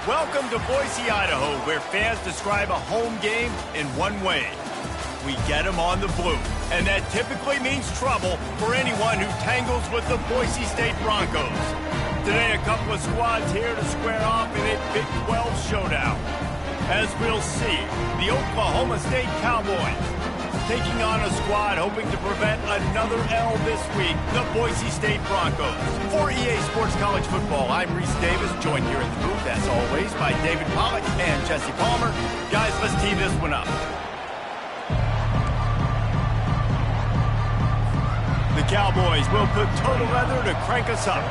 Welcome to Boise, Idaho, where fans describe a home game in one way. We get them on the blue, and that typically means trouble for anyone who tangles with the Boise State Broncos. Today, a couple of squads here to square off in a Big 12 showdown. As we'll see, the Oklahoma State Cowboys taking on a squad hoping to prevent another L this week, the Boise State Broncos. For EA Sports College Football, I'm Reese Davis, joined here in the booth, as always, by David Pollack and Jesse Palmer. Guys, let's tee this one up. The Cowboys will put total leather to crank us up.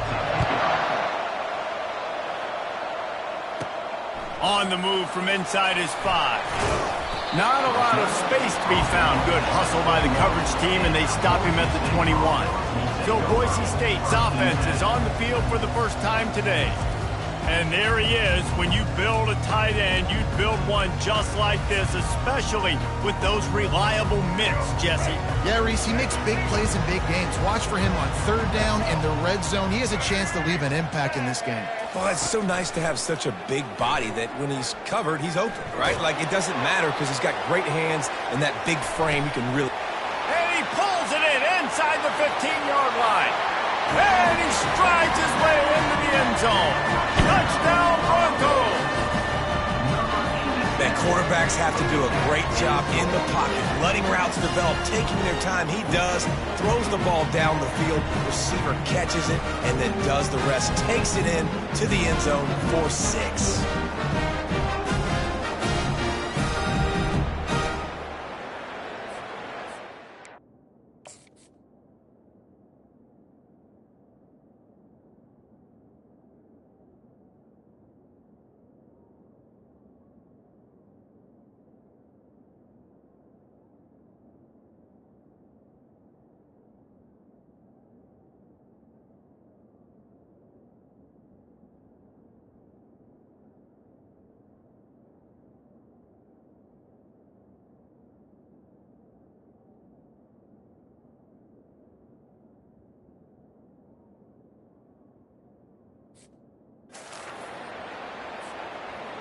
On the move from inside his 5. Not a lot of space to be found. Good hustle by the coverage team, and they stop him at the 21. So Boise State's offense is on the field for the first time today. And there he is. When you build a tight end, you'd build one just like this, especially with those reliable mitts, Jesse. Yeah, Reese, he makes big plays in big games. Watch for him on third down in the red zone. He has a chance to leave an impact in this game. Well, it's so nice to have such a big body that when he's covered, he's open, right? Like, it doesn't matter because he's got great hands and that big frame. You can really... And he pulls it in inside the 15-yard line. And he strides his way into the end zone. Touchdown, Broncos! Man, quarterbacks have to do a great job in the pocket, letting routes develop, taking their time. He does, throws the ball down the field, receiver catches it, and then does the rest, takes it in to the end zone for 6.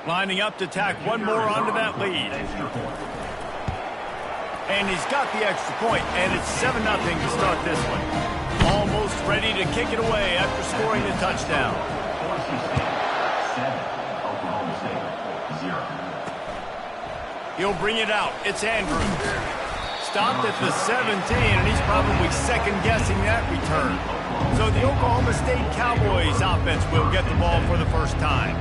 Lining up to tack one more onto that lead. And he's got the extra point, and it's 7-0 to start this one. Almost ready to kick it away after scoring the touchdown. He'll bring it out. It's Andrews. Stopped at the 17, and he's probably second-guessing that return. So the Oklahoma State Cowboys offense will get the ball for the first time.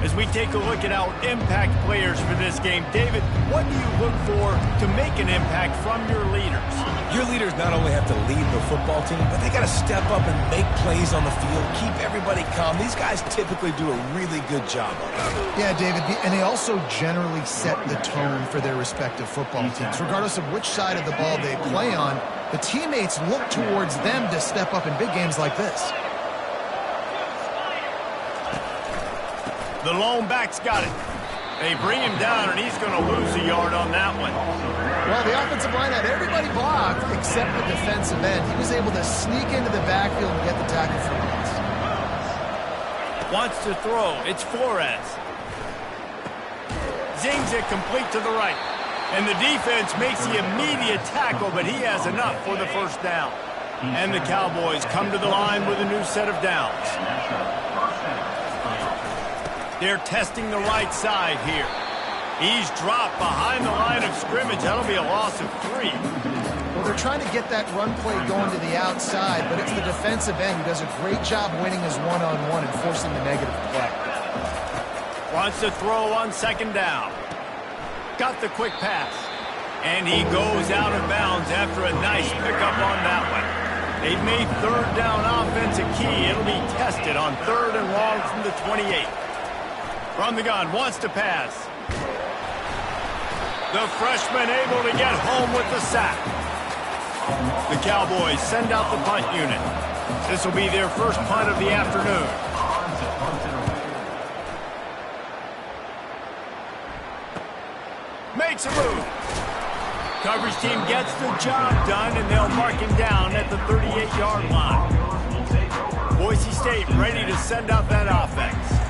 As we take a look at our impact players for this game, David, what do you look for to make an impact from your leaders? Your leaders not only have to lead the football team, but they got to step up and make plays on the field, keep everybody calm. These guys typically do a really good job of it. Yeah, David, and they also generally set the tone for their respective football teams. Regardless of which side of the ball they play on, the teammates look towards them to step up in big games like this. The lone back's got it. They bring him down, and he's going to lose a yard on that one. Well, the offensive line had everybody blocked except the defensive end. He was able to sneak into the backfield and get the tackle for loss. Wants to throw. It's Flores. Zings it complete to the right. And the defense makes the immediate tackle, but he has enough for the first down. And the Cowboys come to the line with a new set of downs. They're testing the right side here. He's dropped behind the line of scrimmage. That'll be a loss of 3. Well, they're trying to get that run play going to the outside, but it's the defensive end who does a great job winning his one-on-one and forcing the negative play. Wants to throw on second down. Got the quick pass. And he goes out of bounds after a nice pickup on that one. They've made third down offense a key. It'll be tested on 3rd and long from the 28. From the gun, wants to pass. The freshman able to get home with the sack. The Cowboys send out the punt unit. This will be their first punt of the afternoon. Makes a move. Coverage team gets the job done, and they'll mark him down at the 38-yard line. Boise State ready to send out that offense.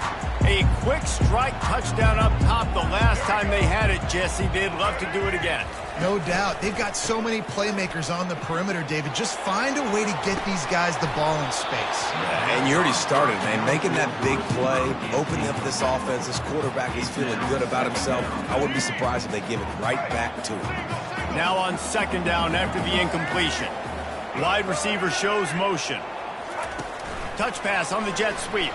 A quick strike touchdown up top the last time they had it, Jesse. They'd love to do it again. No doubt. They've got so many playmakers on the perimeter, David. Just find a way to get these guys the ball in space. Yeah, and you already started, man. Making that big play, opening up this offense. This quarterback is feeling good about himself. I wouldn't be surprised if they give it right back to him. Now on second down after the incompletion. Wide receiver shows motion. Touch pass on the jet sweep.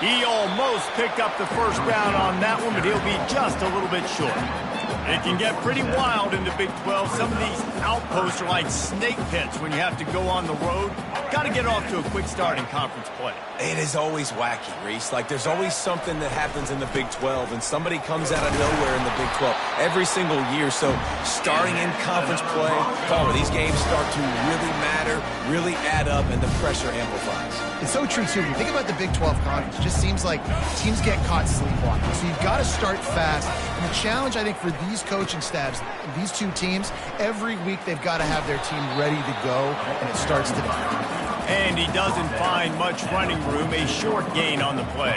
He almost picked up the first down on that one, but he'll be just a little bit short. It can get pretty wild in the Big 12. Some of these outposts are like snake pits when you have to go on the road. Got to get off to a quick start in conference play. It is always wacky, Reese. Like, there's always something that happens in the Big 12, and somebody comes out of nowhere in the Big 12 every single year. So starting in conference play, these games start to really matter, really add up, and the pressure amplifies. It's so true, too. When you think about the Big 12 conference, it just seems like teams get caught sleepwalking. So you've got to start fast. And the challenge, I think, for these coaching staffs, these two teams, every week they've got to have their team ready to go, and it starts today. And he doesn't find much running room, a short gain on the play.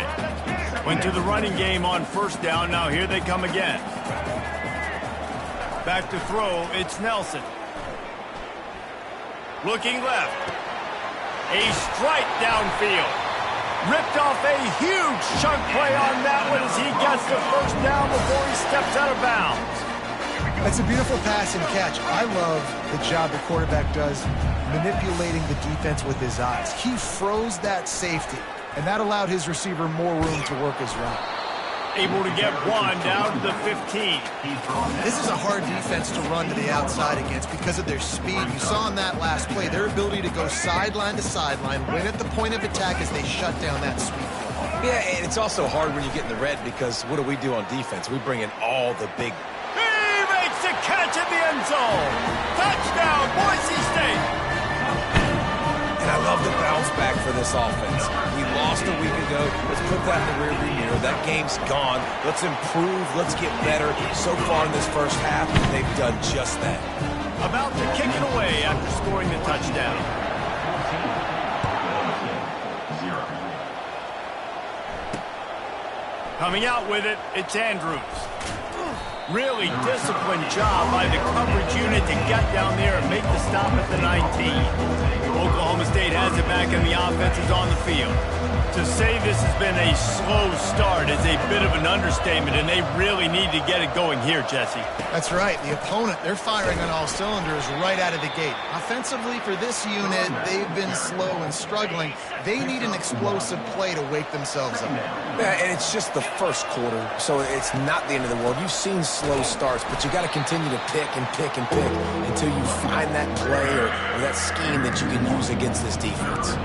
Went to the running game on first down, now here they come again. Back to throw, it's Nelson. Looking left. A strike downfield. Ripped off a huge chunk play on that one as he gets the first down before he steps out of bounds. It's a beautiful pass and catch. I love the job the quarterback does manipulating the defense with his eyes. He froze that safety, and that allowed his receiver more room to work his route. Able to get one down to the 15. This is a hard defense to run to the outside against because of their speed. You saw in that last play their ability to go sideline to sideline, win at the point of attack as they shut down that sweep. Yeah, and it's also hard when you get in the red because what do on defense? We bring in all the big... He makes a catch in the end zone. Touchdown, Boise State. And I love the bounce back for this offense. We lost a week ago. Let's put that in the rearview mirror. That game's gone. Let's improve. Let's get better. So far in this first half, they've done just that. About to kick it away after scoring the touchdown. Coming out with it, it's Andrews. Really disciplined job by the coverage unit to get down there and make the stop at the 19. Oklahoma State has it back and the offense is on the field. To say this has been a slow start is a bit of an understatement, and they really need to get it going here, Jesse. That's right. The opponent, they're firing on all cylinders right out of the gate. Offensively, for this unit, they've been slow and struggling. They need an explosive play to wake themselves up. Yeah, and it's just the first quarter, so it's not the end of the world. You've seen slow starts, but you got to continue to pick and pick and pick until you find that play or that scheme that you can use against this defense.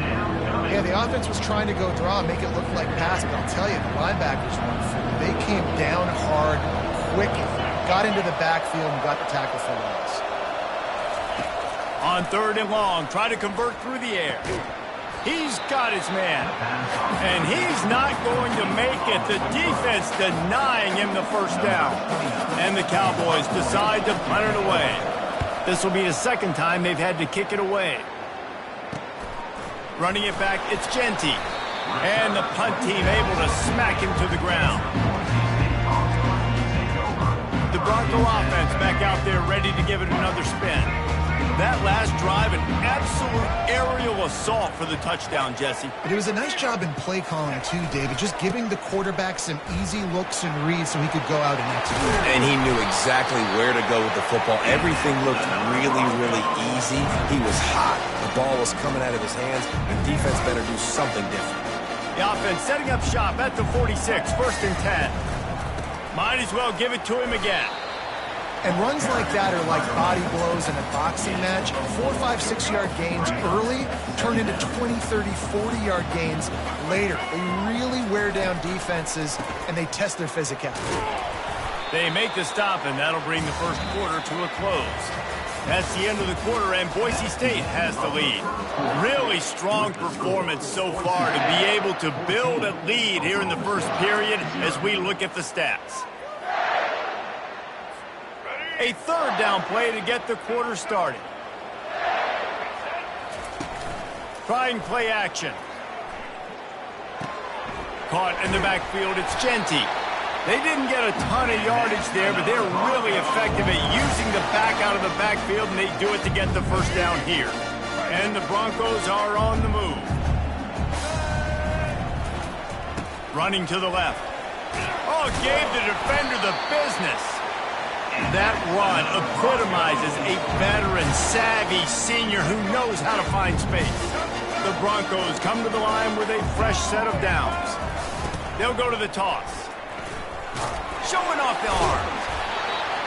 Yeah, the offense was trying to go draw and make it look like pass, but I'll tell you, the linebackers weren't fooled. They came down hard, quickly, got into the backfield, and got the tackle for loss. On third and long, try to convert through the air. He's got his man, and he's not going to make it. The defense denying him the first down, and the Cowboys decide to punt it away. This will be the second time they've had to kick it away. Running it back, it's Genty. And the punt team able to smack him to the ground. The Bronco offense back out there ready to give it another spin. That last drive, an absolute aerial assault for the touchdown, Jesse. But it was a nice job in play calling, too, David, just giving the quarterback some easy looks and reads so he could go out and execute. And he knew exactly where to go with the football. Everything looked really, really easy. He was hot. The ball was coming out of his hands, and defense better do something different. The offense setting up shop at the 46, first and 10. Might as well give it to him again. And runs like that are like body blows in a boxing match. 4, 5, 6-yard gains early turn into 20, 30, 40-yard gains later. They really wear down defenses, and they test their physicality. They make the stop, and that'll bring the first quarter to a close. That's the end of the quarter, and Boise State has the lead. Really strong performance so far to be able to build a lead here in the first period as we look at the stats. A third down play to get the quarter started. Trying play action. Caught in the backfield, it's Genty. They didn't get a ton of yardage there, but they're really effective at using the back out of the backfield, and they do it to get the first down here. And the Broncos are on the move. Running to the left. Oh, gave the defender the business. That run epitomizes a veteran, savvy senior who knows how to find space. The Broncos come to the line with a fresh set of downs. They'll go to the toss. Showing off the arms.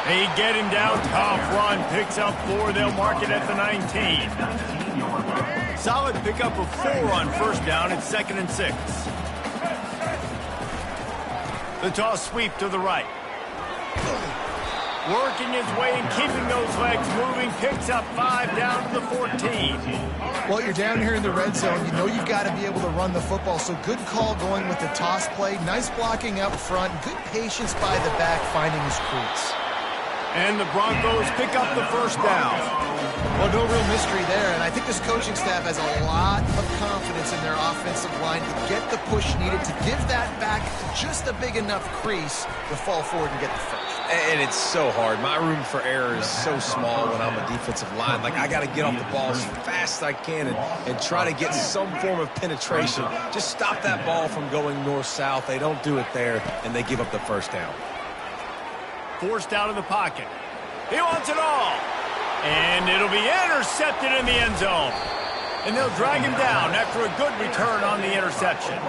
They get him down. Tough run. Picks up 4. They'll mark it at the 19. Solid pickup of 4 on first down. It's 2nd and 6. The toss sweep to the right. Working his way and keeping those legs moving. Picks up 5 down to the 14. Well, you're down here in the red zone. You know you've got to be able to run the football, so good call going with the toss play. Nice blocking up front. Good patience by the back finding his crease. And the Broncos pick up the first down. Well, no real mystery there, and I think this coaching staff has a lot of confidence in their offensive line to get the push needed to give that back just a big enough crease to fall forward and get the first. And it's so hard. My room for error is so small when I'm a defensive line. Like, I got to get off the ball as fast as I can and try to get some form of penetration. Just stop that ball from going north-south. They don't do it there, and they give up the first down. Forced out of the pocket. He wants it all. And it'll be intercepted in the end zone. And they'll drag him down after a good return on the interception.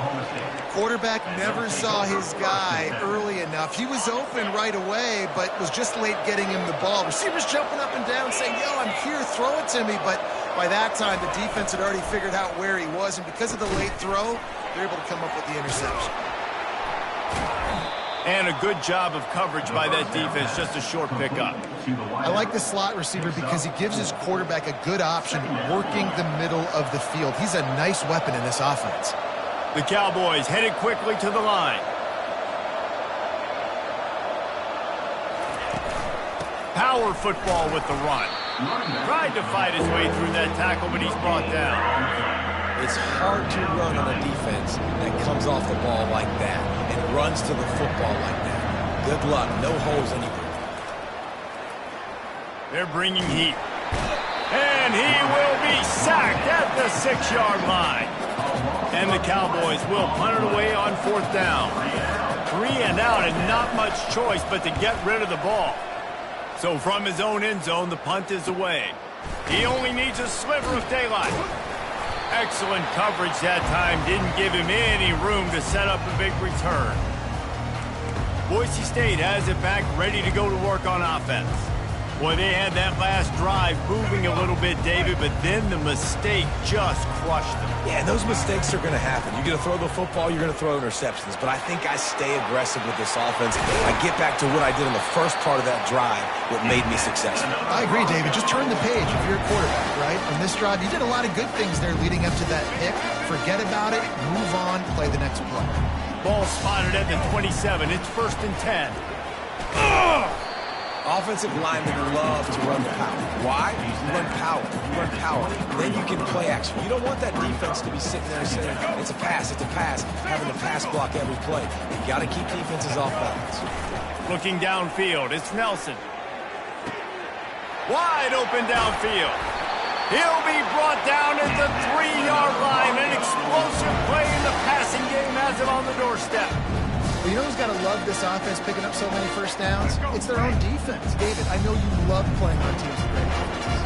Quarterback never saw his guy early enough. He was open right away, but was just late getting him the ball. Receivers jumping up and down saying, yo, I'm here, throw it to me. But by that time, the defense had already figured out where he was. And because of the late throw, they're able to come up with the interception. And a good job of coverage by that defense, just a short pickup. I like the slot receiver because he gives his quarterback a good option working the middle of the field. He's a nice weapon in this offense. The Cowboys headed quickly to the line. Power football with the run. Tried to fight his way through that tackle, but he's brought down. It's hard to run on a defense that comes off the ball like that and runs to the football like that. Good luck. No holes anywhere. They're bringing heat. And he will be sacked at the 6-yard line. And the Cowboys will punt it away on 4th down. 3 and out and not much choice but to get rid of the ball. So from his own end zone, the punt is away. He only needs a sliver of daylight. Excellent coverage that time. Didn't give him any room to set up a big return. Boise State has it back, ready to go to work on offense. Boy, they had that last drive moving a little bit, David, but then the mistake just crushed them. Yeah, those mistakes are going to happen. You're going to throw the football, you're going to throw interceptions. But I think I stay aggressive with this offense. I get back to what I did in the first part of that drive, what made me successful. I agree, David. Just turn the page if you're a quarterback, right? On this drive, you did a lot of good things there leading up to that pick. Forget about it, move on, play the next play. Ball spotted at the 27. It's 1st and 10. Offensive linemen love to run the power. Why? You run power. You run power. Then you can play action. You don't want that defense to be sitting there saying, it's a pass, having to pass block every play. You got to keep defenses off balance. Looking downfield, it's Nelson. Wide open downfield. He'll be brought down at the 3-yard line. An explosive play in the passing game has him on the doorstep. But you know who's got to love this offense picking up so many first downs? It's their own defense. David, I know you love playing on teams with great defenses.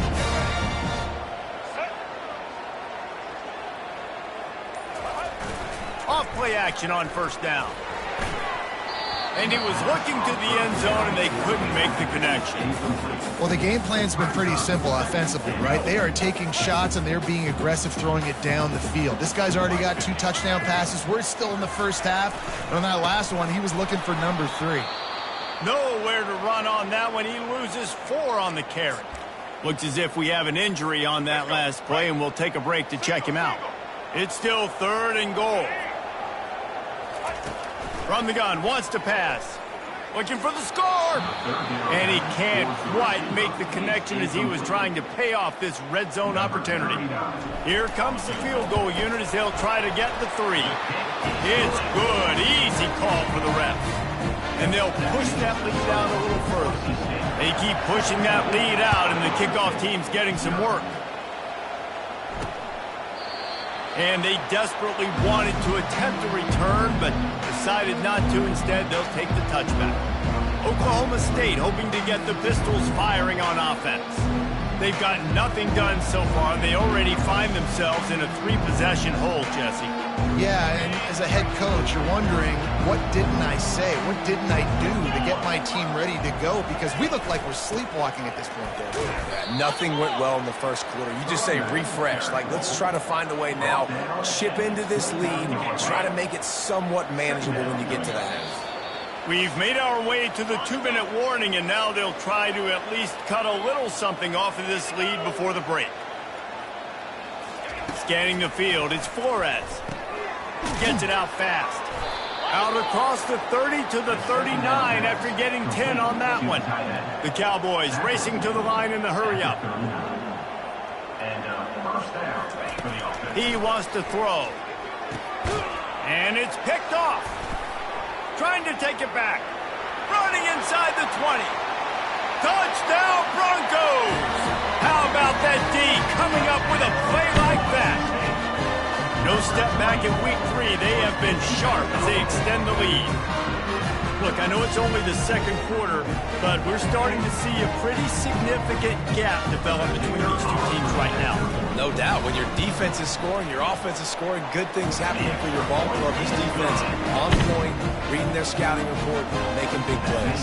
Off play action on 1st down. And he was looking to the end zone, and they couldn't make the connection. Well, the game plan's been pretty simple offensively, right? They are taking shots, and they're being aggressive throwing it down the field. This guy's already got 2 touchdown passes. We're still in the first half. And on that last one, he was looking for number 3. Nowhere to run on that one. He loses 4 on the carry. Looks as if we have an injury on that last play, and we'll take a break to check him out. It's still 3rd and goal. From the gun, wants to pass. Looking for the score. And he can't quite make the connection as he was trying to pay off this red zone opportunity. Here comes the field goal unit as they'll try to get the 3. It's good. Easy call for the refs. And they'll push that lead out a little further. They keep pushing that lead out, and the kickoff team's getting some work. And they desperately wanted to attempt a return, but decided not to. Instead, they'll take the touchback. Oklahoma State hoping to get the Pistols firing on offense. They've got nothing done so far, and they already find themselves in a 3-possession hole, Jesse. Yeah, and as a head coach, you're wondering, what didn't I say? What didn't I do to get my team ready to go? Because we look like we're sleepwalking at this point, Dave. Yeah, nothing went well in the first quarter. You just say refresh. Like, let's try to find a way now. Chip into this lead. Try to make it somewhat manageable when you get to the half. We've made our way to the 2-minute warning, and now they'll try to at least cut a little something off of this lead before the break. Scanning the field, it's Flores. Gets it out fast. Out across the 30 to the 39 after getting 10 on that one. The Cowboys racing to the line in the hurry-up. He wants to throw. And it's picked off. Trying to take it back. Running inside the 20. Touchdown, Broncos! How about that D coming up with a play like that? No step back in week 3. They have been sharp as they extend the lead. Look, I know it's only the second quarter, but we're starting to see a pretty significant gap develop between these two teams right now. No doubt. When your defense is scoring, your offense is scoring, good things happening for your ball club. This defense on point, reading their scouting report, making big plays.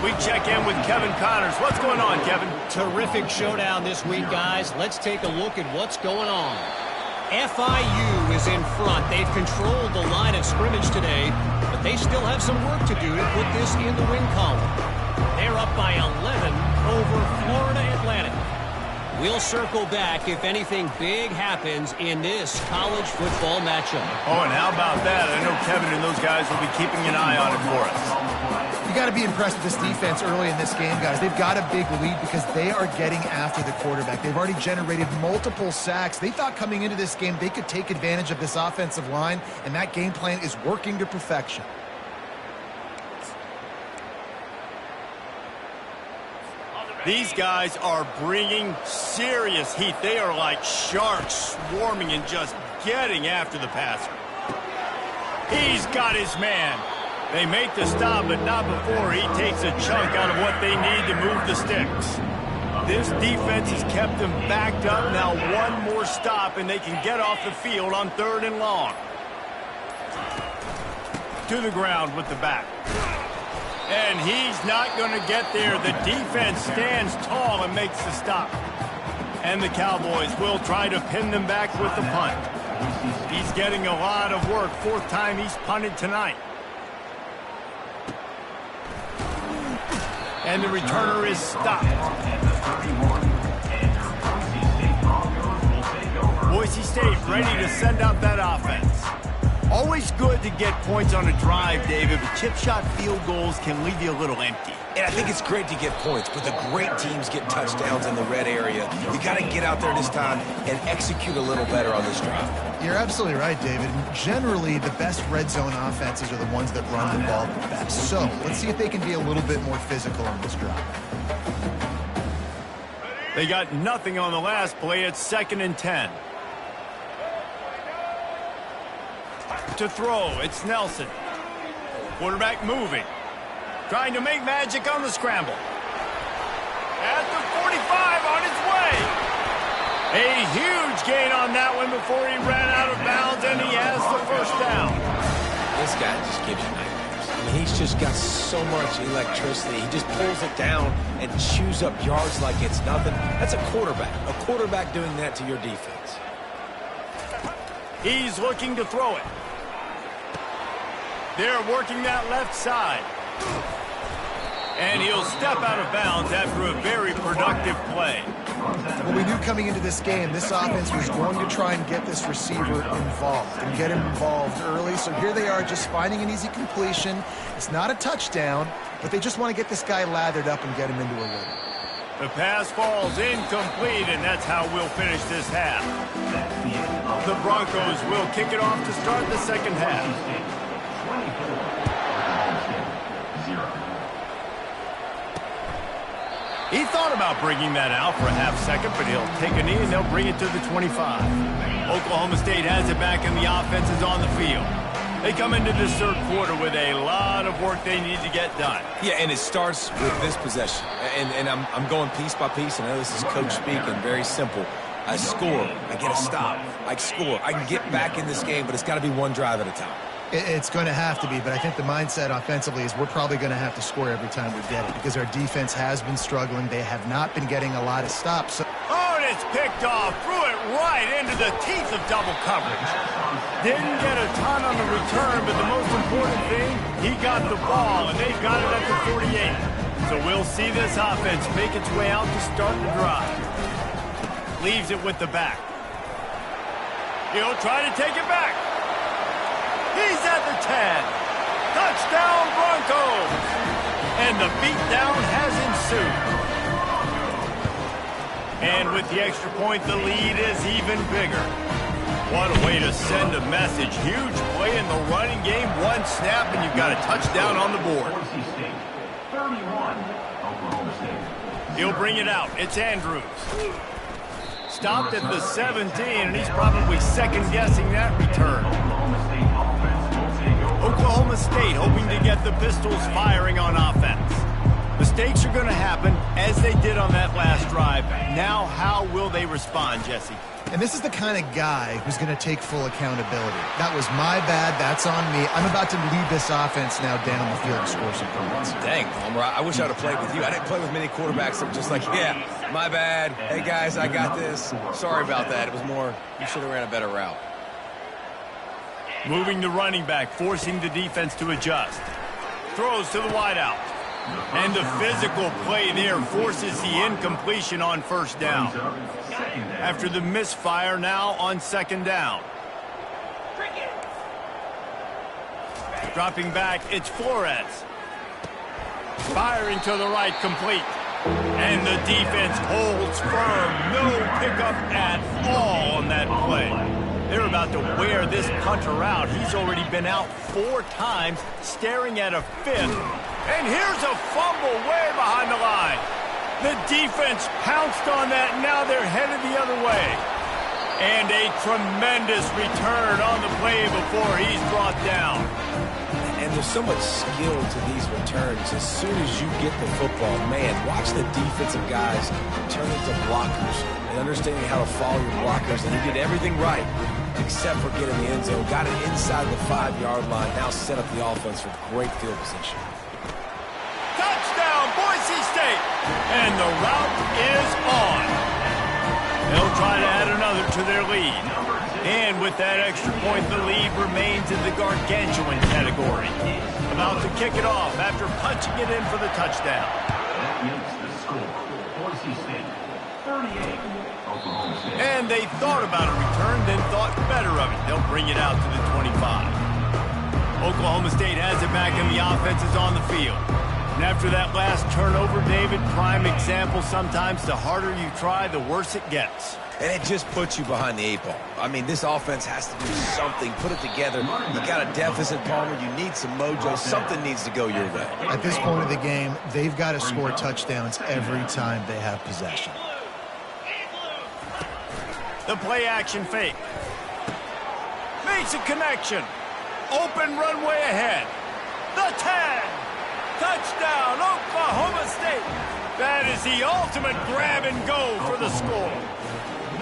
We check in with Kevin Connors. What's going on, Kevin? Terrific showdown this week, guys. Let's take a look at what's going on. FIU is in front. They've controlled the line of scrimmage today, but they still have some work to do to put this in the win column. They're up by 11 over Florida Atlantic. We'll circle back if anything big happens in this college football matchup. Oh, and how about that? I know Kevin and those guys will be keeping an eye on it for us. You got to be impressed with this defense early in this game, guys. They've got a big lead because they are getting after the quarterback. They've already generated multiple sacks. They thought coming into this game they could take advantage of this offensive line, and that game plan is working to perfection. These guys are bringing serious heat. They are like sharks swarming and just getting after the passer. He's got his man. They make the stop, but not before he takes a chunk out of what they need to move the sticks. This defense has kept them backed up. Now one more stop, and they can get off the field on 3rd and long. To the ground with the back. And he's not going to get there. The defense stands tall and makes the stop. And the Cowboys will try to pin them back with the punt. He's getting a lot of work. 4th time he's punted tonight. And the returner is stopped. Boise State ready to send out that offense. Always good to get points on a drive, David, but chip shot field goals can leave you a little empty. And I think it's great to get points, but the great teams get touchdowns in the red area. You got to get out there this time and execute a little better on this drive. You're absolutely right, David. Generally, the best red zone offenses are the ones that run the ball the best. So let's see if they can be a little bit more physical on this drive. They got nothing on the last play. It's 2nd and 10. To throw, it's Nelson. Quarterback moving. Trying to make magic on the scramble. At the 45 on his way. A huge gain on that one before he ran out of bounds, and he has the 1st down. This guy just gives you nightmares. I mean, he's just got so much electricity. He just pulls it down and chews up yards like it's nothing. That's a quarterback. A quarterback doing that to your defense. He's looking to throw it. They're working that left side. And he'll step out of bounds after a very productive play. Well, we knew coming into this game, this offense was going to try and get this receiver involved and get him involved early. So here they are just finding an easy completion. It's not a touchdown, but they just want to get this guy lathered up and get him into a rhythm. The pass falls incomplete, and that's how we'll finish this half. The Broncos will kick it off to start the second half. He thought about bringing that out for a half second, but he'll take a knee and they'll bring it to the 25. Oklahoma State has it back and the offense is on the field. They come into this third quarter with a lot of work they need to get done. Yeah, and it starts with this possession. And I'm going piece by piece, and I know this is coach speaking, very simple. I score, I get a stop, I score. I can get back in this game, but it's got to be one drive at a time. It's going to have to be, but I think the mindset offensively is we're probably going to have to score every time we get it because our defense has been struggling. They have not been getting a lot of stops. Oh, and it's picked off. Threw it right into the teeth of double coverage. Didn't get a ton on the return, but the most important thing, he got the ball, and they've got it at the 48. So we'll see this offense make its way out to start the drive. Leaves it with the back. He'll try to take it back. He's at the 10. Touchdown, Broncos. And the beatdown has ensued. And with the extra point, the lead is even bigger. What a way to send a message. Huge play in the running game. One snap, and you've got a touchdown on the board. Boise State, 31, Oklahoma State. He'll bring it out. It's Andrews. Stopped at the 17, and he's probably second-guessing that return. Oklahoma State hoping to get the Pistols firing on offense. Mistakes are going to happen, as they did on that last drive. Now, how will they respond, Jesse? And this is the kind of guy who's going to take full accountability. That was my bad. That's on me. I'm about to lead this offense now down the field and score some points. Dang, Palmer, I wish I would have played with you. I didn't play with many quarterbacks that were just like, yeah, my bad. Hey, guys, I got this. Sorry about that. It was more, you should have ran a better route. Moving the running back, forcing the defense to adjust. Throws to the wideout. And the physical play there forces the incompletion on first down. After the misfire, now on second down. Dropping back, it's Flores. Firing to the right, complete. And the defense holds firm. No pickup at all on that play. They're about to wear this punter out. He's already been out 4 times, staring at a 5th. And here's a fumble way behind the line. The defense pounced on that, and now they're headed the other way. And a tremendous return on the play before he's brought down. And there's so much skill to these returns. As soon as you get the football, man, watch the defensive guys turn into blockers and understanding how to follow your blockers. And he did everything right except for getting the end zone. Got it inside the 5-yard line. Now set up the offense for great field position. Touchdown, Boise State! And the route is on. They'll try to add another to their lead. And with that extra point, the lead remains in the gargantuan category. About to kick it off after punching it in for the touchdown. That makes the score. Boise State, 38, Oklahoma State. And they thought about a return, then thought better of it. They'll bring it out to the 25. Oklahoma State has it back, and the offense is on the field. And after that last turnover, David, prime example, sometimes the harder you try, the worse it gets. And it just puts you behind the 8 ball. I mean, this offense has to do something, put it together. You got a deficit, Palmer. You need some mojo. Something needs to go your way. At this point of the game, they've got to score touchdowns every time they have possession. The play action fake. Makes a connection. Open runway ahead. The 10. Touchdown, Oklahoma State. That is the ultimate grab and go for the score.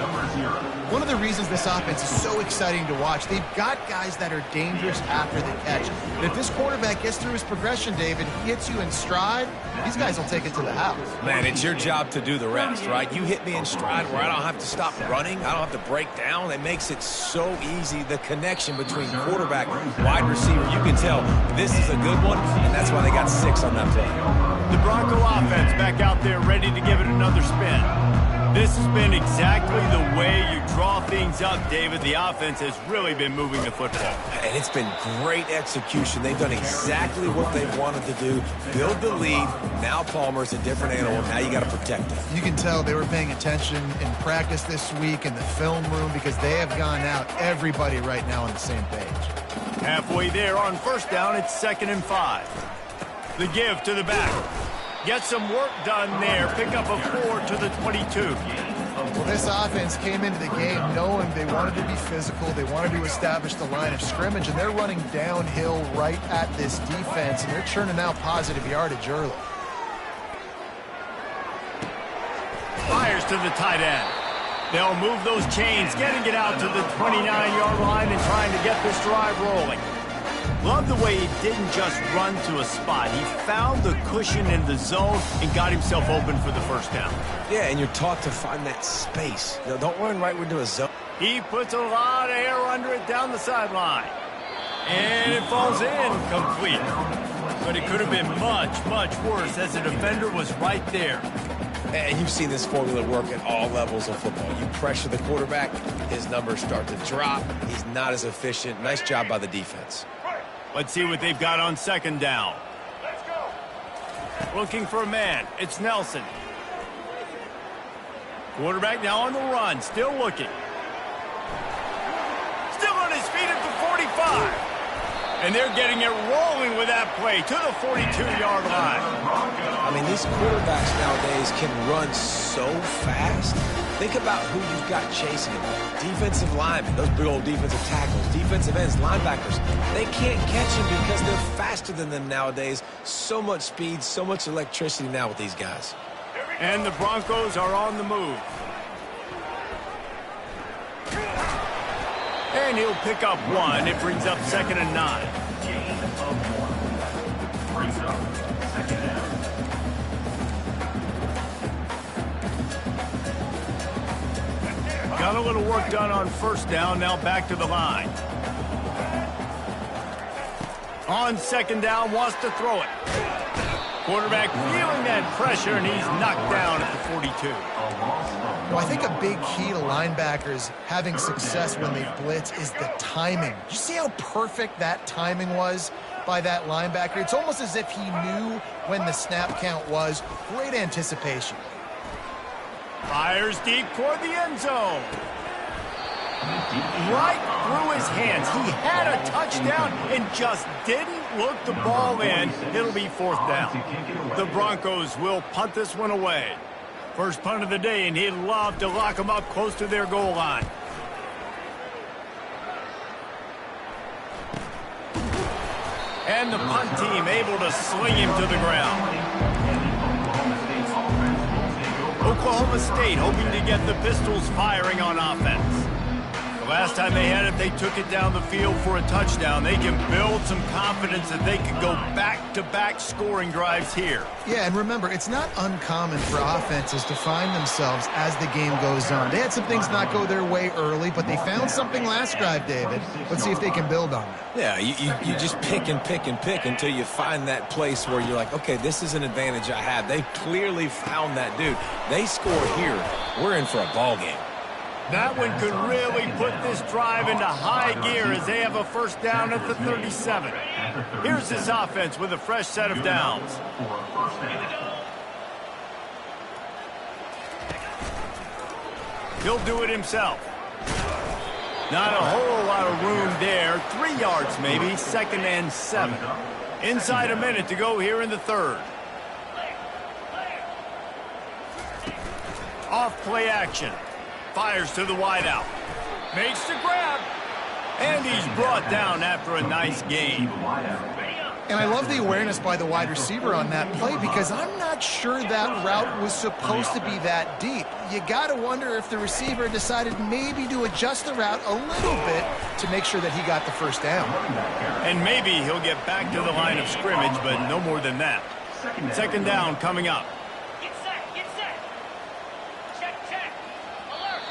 Number 0. One of the reasons this offense is so exciting to watch, they've got guys that are dangerous after the catch. But if this quarterback gets through his progression, David, he hits you in stride, these guys will take it to the house. Man, it's your job to do the rest, right? You hit me in stride where I don't have to stop running. I don't have to break down. It makes it so easy. The connection between quarterback, wide receiver, you can tell this is a good one, and that's why they got 6 on that play. The Bronco offense back out there ready to give it another spin. This has been exactly the way you draw things up, David. The offense has really been moving the football. And it's been great execution. They've done exactly what they've wanted to do. Build the lead. Now Palmer's a different animal. Now you got to protect him. You can tell they were paying attention in practice this week in the film room because they have gone out, everybody right now on the same page. Halfway there on first down, it's 2nd and 5. The give to the back. Get some work done there. Pick up a 4 to the 22. Well, this offense came into the game knowing they wanted to be physical. They wanted to establish the line of scrimmage, and they're running downhill right at this defense, and they're churning out positive yardage early. Fires to the tight end. They'll move those chains, getting it out to the 29-yard line and trying to get this drive rolling. Love the way he didn't just run to a spot. He found the cushion in the zone and got himself open for the first down. Yeah, and you're taught to find that space. No, don't run right into a zone. He puts a lot of air under it down the sideline. And it falls in complete. But it could have been much, much worse as the defender was right there. And you've seen this formula work at all levels of football. You pressure the quarterback, his numbers start to drop. He's not as efficient. Nice job by the defense. Let's see what they've got on 2nd down. Looking for a man. It's Nelson. Quarterback now on the run. Still looking. Still on his feet at the 45. And they're getting it rolling with that play to the 42-yard line. I mean, these quarterbacks nowadays can run so fast. Think about who you've got chasing him. Defensive linemen, those big old defensive tackles, defensive ends, linebackers. They can't catch him because they're faster than them nowadays. So much speed, so much electricity now with these guys. And the Broncos are on the move. And he'll pick up 1. It brings up 2nd and 9. Gain of 1. Brings up 2nd down. Got a little work done on first down. Now back to the line. On 2nd down, wants to throw it. Quarterback feeling that pressure, and he's knocked down at the 42. Well, I think a big key to linebackers having success when they blitz is the timing. Did you see how perfect that timing was by that linebacker? It's almost as if he knew when the snap count was. Great anticipation. Fires deep toward the end zone. Right through his hands. He had a touchdown and just didn't look the ball in. It'll be 4th down. The Broncos will punt this one away. First punt of the day, and he'd love to lock them up close to their goal line. And the punt team able to sling him to the ground. Oklahoma State hoping to get the Pistols firing on offense. The last time they had it, they took it down the field for a touchdown. They can build some confidence that they could go back-to-back scoring drives here. Yeah, and remember, it's not uncommon for offenses to find themselves as the game goes on. They had some things not go their way early, but they found something last drive, David. Let's see if they can build on that. Yeah, you just pick and pick and pick until you find that place where you're like, okay, this is an advantage I have. They clearly found that dude. They score here. We're in for a ball game. That one could really put this drive into high gear as they have a first down at the 37. Here's this offense with a fresh set of downs. He'll do it himself. Not a whole lot of room there. 3 yards maybe, 2nd and 7. Inside a minute to go here in the 3rd. Off play action. Fires to the wideout. Makes the grab. And he's brought down after a nice gain. And I love the awareness by the wide receiver on that play because I'm not sure that route was supposed to be that deep. You got to wonder if the receiver decided maybe to adjust the route a little bit to make sure that he got the first down. And maybe he'll get back to the line of scrimmage, but no more than that. Second down coming up. Get set, get set. Check. Alert.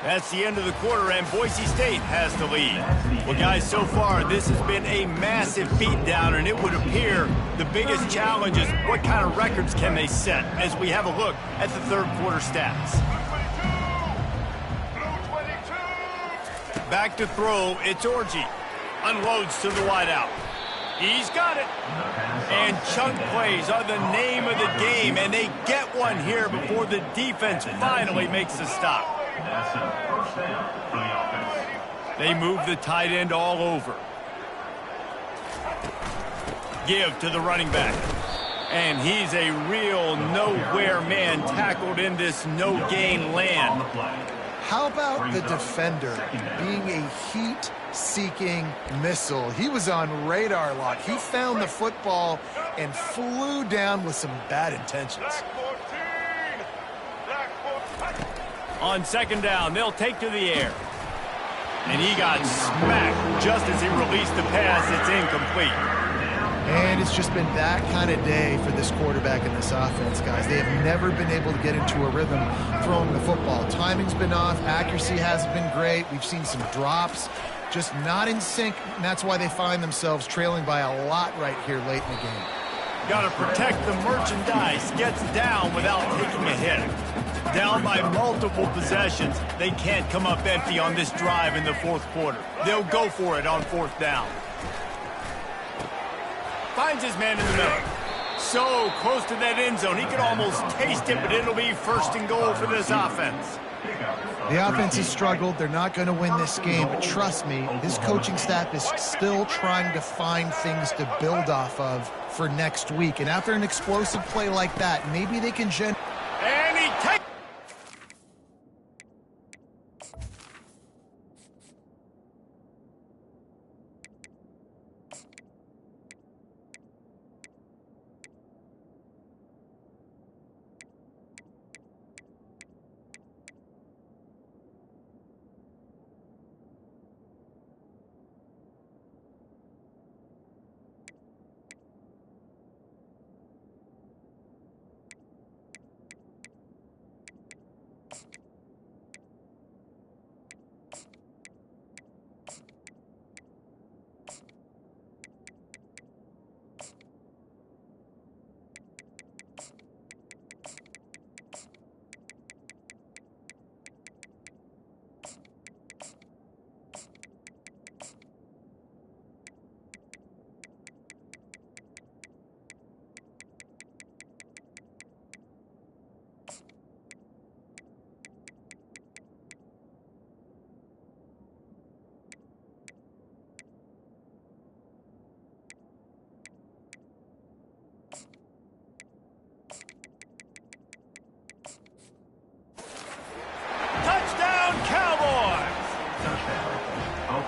That's the end of the quarter, and Boise State has the lead. Well, guys, so far, this has been a massive beatdown, and it would appear the biggest challenge is what kind of records can they set as we have a look at the third quarter stats. Back to throw, it's Orji. Unloads to the wideout. He's got it. And chunk plays are the name of the game, and they get one here before the defense finally makes a stop. That's a first down for the offense. They move the tight end all over. Give to the running back. And he's a real nowhere man tackled in this no-gain land. How about the defender being a heat-seeking missile? He was on radar lock. He found the football and flew down with some bad intentions. On second down, they'll take to the air. And he got smacked just as he released the pass. It's incomplete. And it's just been that kind of day for this quarterback and this offense, guys. They have never been able to get into a rhythm throwing the football. Timing's been off. Accuracy hasn't been great. We've seen some drops. Just not in sync, and that's why they find themselves trailing by a lot right here late in the game. Got to protect the merchandise. Gets down without taking a hit. Down by multiple possessions. They can't come up empty on this drive in the fourth quarter. They'll go for it on fourth down. Finds his man in the middle. So close to that end zone. He could almost taste it, but it'll be first and goal for this offense. The offense has struggled. They're not going to win this game, but trust me, this coaching staff is still trying to find things to build off of for next week. And after an explosive play like that, maybe they can And he takes...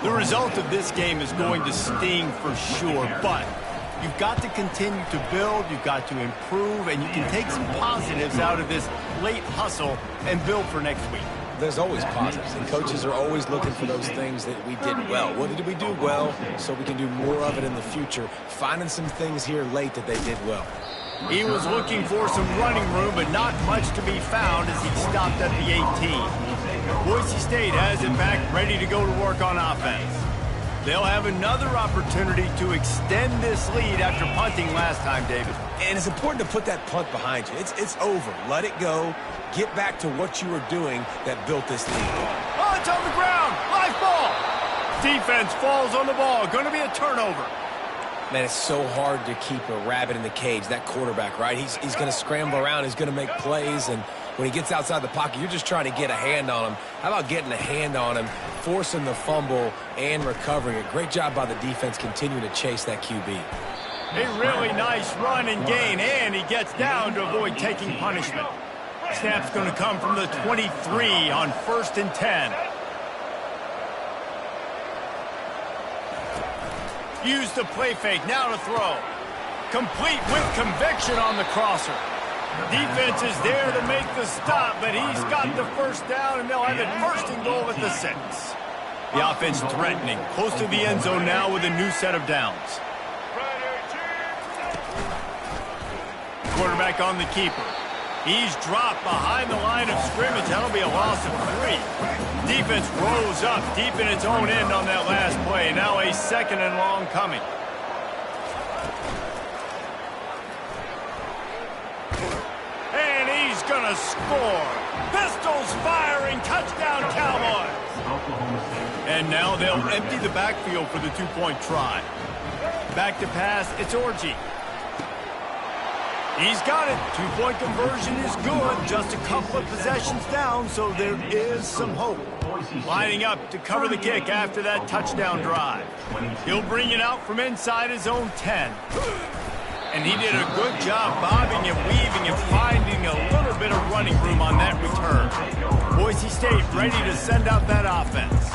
The result of this game is going to sting for sure, but you've got to continue to build, you've got to improve, and you can take some positives out of this late hustle and build for next week. There's always positives, and coaches are always looking for those things that we did well. What did we do well so we can do more of it in the future? Finding some things here late that they did well. He was looking for some running room, but not much to be found as he stopped at the 18. Boise State has it back, ready to go to work on offense. They'll have another opportunity to extend this lead after punting last time, David. And it's important to put that punt behind you. It's over. Let it go. Get back to what you were doing that built this lead. Oh, it's on the ground. Live ball. Defense falls on the ball. Going to be a turnover. Man, it's so hard to keep a rabbit in the cage, that quarterback, right? He's going to scramble around. He's going to make plays, and when he gets outside the pocket, you're just trying to get a hand on him. How about getting a hand on him, forcing the fumble, and recovering it? Great job by the defense continuing to chase that QB. A really nice run and gain, and he gets down to avoid taking punishment. Snap's going to come from the 23 on 1st and 10. Use the play fake, now to throw. Complete with conviction on the crosser. Defense is there to make the stop, but he's got the first down, and they'll have it first and goal at the 6. The offense threatening, close to the end zone now with a new set of downs. Quarterback on the keeper. He's dropped behind the line of scrimmage. That'll be a loss of 3. Defense rose up deep in its own end on that last play. Now a 2nd and long coming. And he's going to score. Pistols firing. Touchdown, Cowboys. And now they'll empty the backfield for the 2-point try. Back to pass. It's Orji. He's got it. 2-point conversion is good. Just a couple of possessions down, so there is some hope. Lining up to cover the kick after that touchdown drive. He'll bring it out from inside his own 10. And he did a good job bobbing and weaving and finding a little bit of running room on that return. Boise State ready to send out that offense.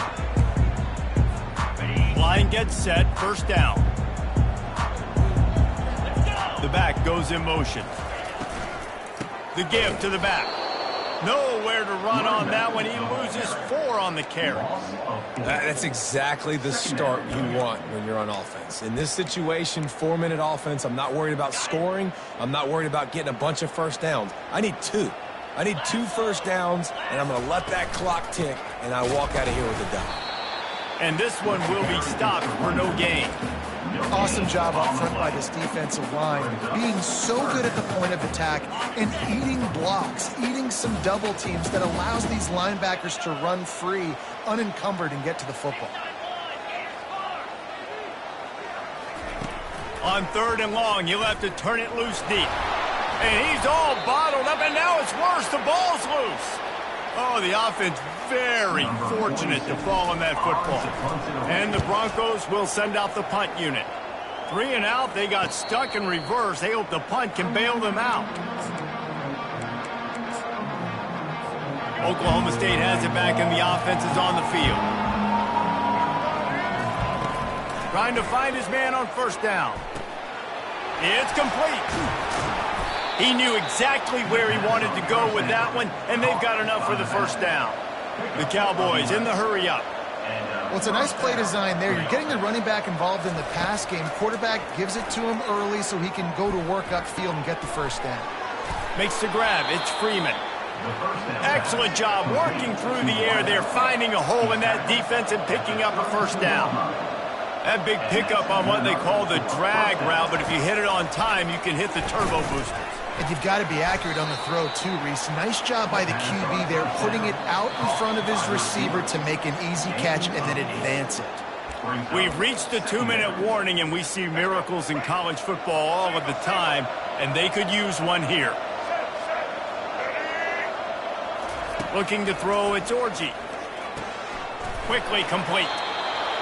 Line gets set, first down. The back goes in motion. The give to the back. Nowhere to run on that one. He loses 4 on the carry. That's exactly the start you want when you're on offense. In this situation, 4-minute offense, I'm not worried about scoring. I'm not worried about getting a bunch of first downs. I need 2. I need 2 first downs, and I'm going to let that clock tick, and I walk out of here with a dime. And this one will be stopped for no gain. Awesome job up front by this defensive line, being so good at the point of attack and eating blocks, eating some double teams that allows these linebackers to run free, unencumbered, and get to the football. On 3rd and long, you'll have to turn it loose deep. And he's all bottled up, and now it's worse. The ball's loose. Oh, the offense very fortunate to fall on that football. And the Broncos will send out the punt unit. 3 and out, they got stuck in reverse. They hope the punt can bail them out. Oklahoma State has it back, and the offense is on the field. Trying to find his man on first down. It's complete. He knew exactly where he wanted to go with that one, and they've got enough for the first down. The Cowboys in the hurry up. Well, it's a nice play design there. You're getting the running back involved in the pass game. Quarterback gives it to him early so he can go to work upfield and get the first down. Makes the grab. It's Freeman. Excellent job working through the air there, finding a hole in that defense and picking up a first down. That big pickup on what they call the drag route, but if you hit it on time, you can hit the turbo boosters. And you've got to be accurate on the throw, too, Reese. Nice job by the QB there, putting it out in front of his receiver to make an easy catch and then advance it. We've reached the 2-minute warning, and we see miracles in college football all of the time, and they could use one here. Looking to throw, it's Orji. Quickly complete.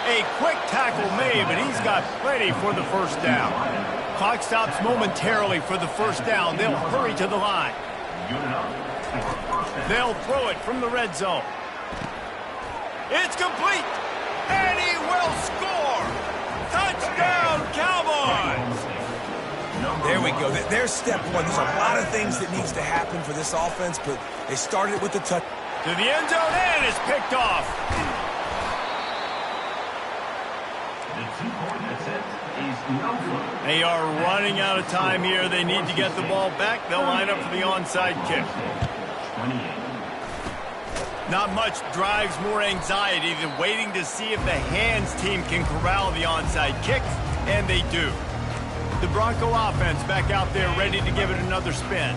A quick tackle made, but he's got plenty for the first down. Clock stops momentarily for the first down. They'll hurry to the line. They'll throw it from the red zone. It's complete, and he will score. Touchdown, Cowboys. There we go. There's step one. There's a lot of things that needs to happen for this offense, but they started with the touch. To the end zone, and it's picked off. They are running out of time here. They need to get the ball back. They'll line up for the onside kick. Not much drives more anxiety than waiting to see if the hands team can corral the onside kick, and they do. The Bronco offense back out there ready to give it another spin.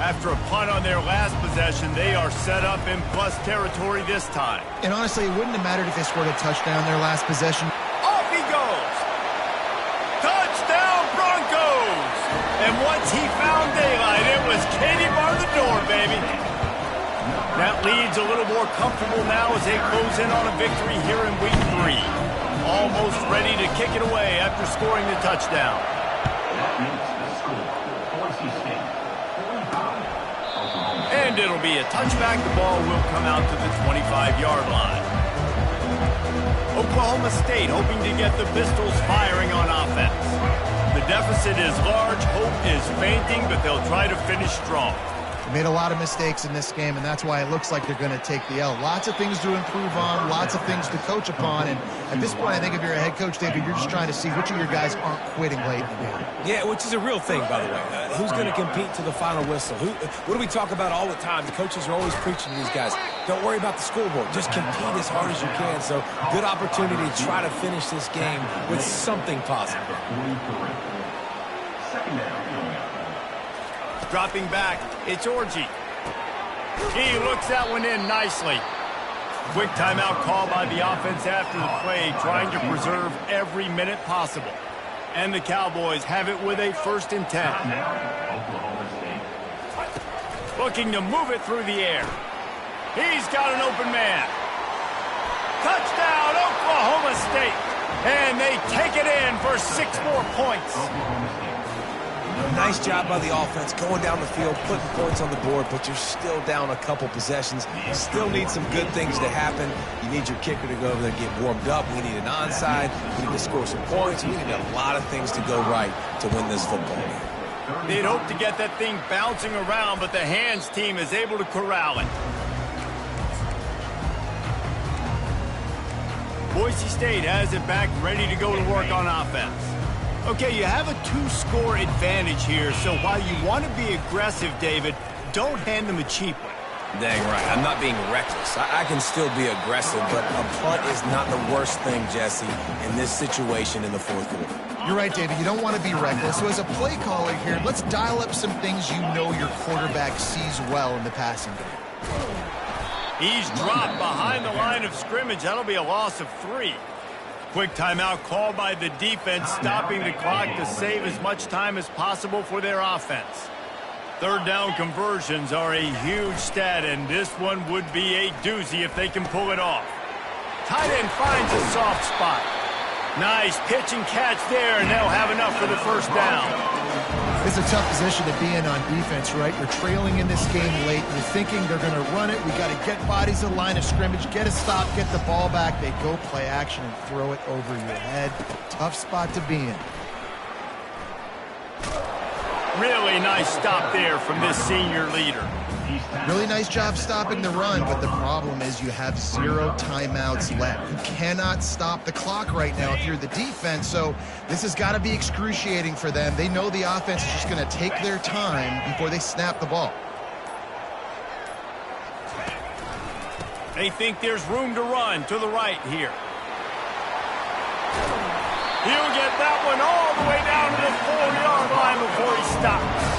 After a punt on their last possession, they are set up in plus territory this time. And honestly, it wouldn't have mattered if they scored a touchdown their last possession. Off he goes. Touchdown, Broncos! And once he found daylight, it was Katie bar the door, baby. That lead's a little more comfortable now as they close in on a victory here in week 3. Almost ready to kick it away after scoring the touchdown. That makes the score. Boise State, 45. And it'll be a touchback. The ball will come out to the 25-yard line. Oklahoma State hoping to get the pistols firing on offense. The deficit is large, hope is fainting, but they'll try to finish strong. They made a lot of mistakes in this game, and that's why it looks like they're going to take the L. Lots of things to improve on, lots of things to coach upon, and at this point, I think if you're a head coach, David, you're just trying to see which of your guys aren't quitting late in the game. Yeah, which is a real thing, by the way. Who's going to compete to the final whistle? What do we talk about all the time? The coaches are always preaching to these guys. Don't worry about the scoreboard. Just compete as hard as you can. So, good opportunity to try to finish this game with something positive. Second down. Dropping back, it's Orji. He looks that one in nicely. Quick timeout call by the offense after the play, trying to preserve every minute possible. And the Cowboys have it with a 1st and 10. Oklahoma State. Looking to move it through the air. He's got an open man. Touchdown, Oklahoma State. And they take it in for 6 more points. Nice job by the offense going down the field, putting points on the board, but you're still down a couple possessions. You still need some good things to happen. You need your kicker to go over there and get warmed up. We need an onside. We need to score some points. We need a lot of things to go right to win this football game. They'd hope to get that thing bouncing around, but the hands team is able to corral it. Boise State has it back, ready to go to work on offense. Okay, you have a 2-score advantage here, so while you want to be aggressive, David, don't hand them a cheap one. Dang right. I'm not being reckless. I can still be aggressive, but a punt is not the worst thing, Jesse, in this situation in the 4th quarter. You're right, David. You don't want to be reckless. So as a play caller here, let's dial up some things you know your quarterback sees well in the passing game. He's dropped behind the line of scrimmage. That'll be a loss of 3. Quick timeout called by the defense, stopping the clock to save as much time as possible for their offense. 3rd down conversions are a huge stat, and this one would be a doozy if they can pull it off. Tight end finds a soft spot. Nice pitch and catch there, and they'll have enough for the 1st down. It's a tough position to be in on defense, right? You're trailing in this game late. You're thinking they're going to run it. We got to get bodies in line of scrimmage, get a stop, get the ball back. They go play action and throw it over your head. Tough spot to be in. Really nice stop there from this senior leader. Really nice job stopping the run, but the problem is you have 0 timeouts left. You cannot stop the clock right now if you're the defense, so this has got to be excruciating for them. They know the offense is just going to take their time before they snap the ball. They think there's room to run to the right here. He'll get that one all the way down to the 4-yard line before he stops.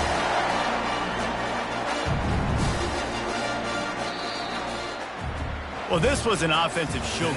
Well, this was an offensive show.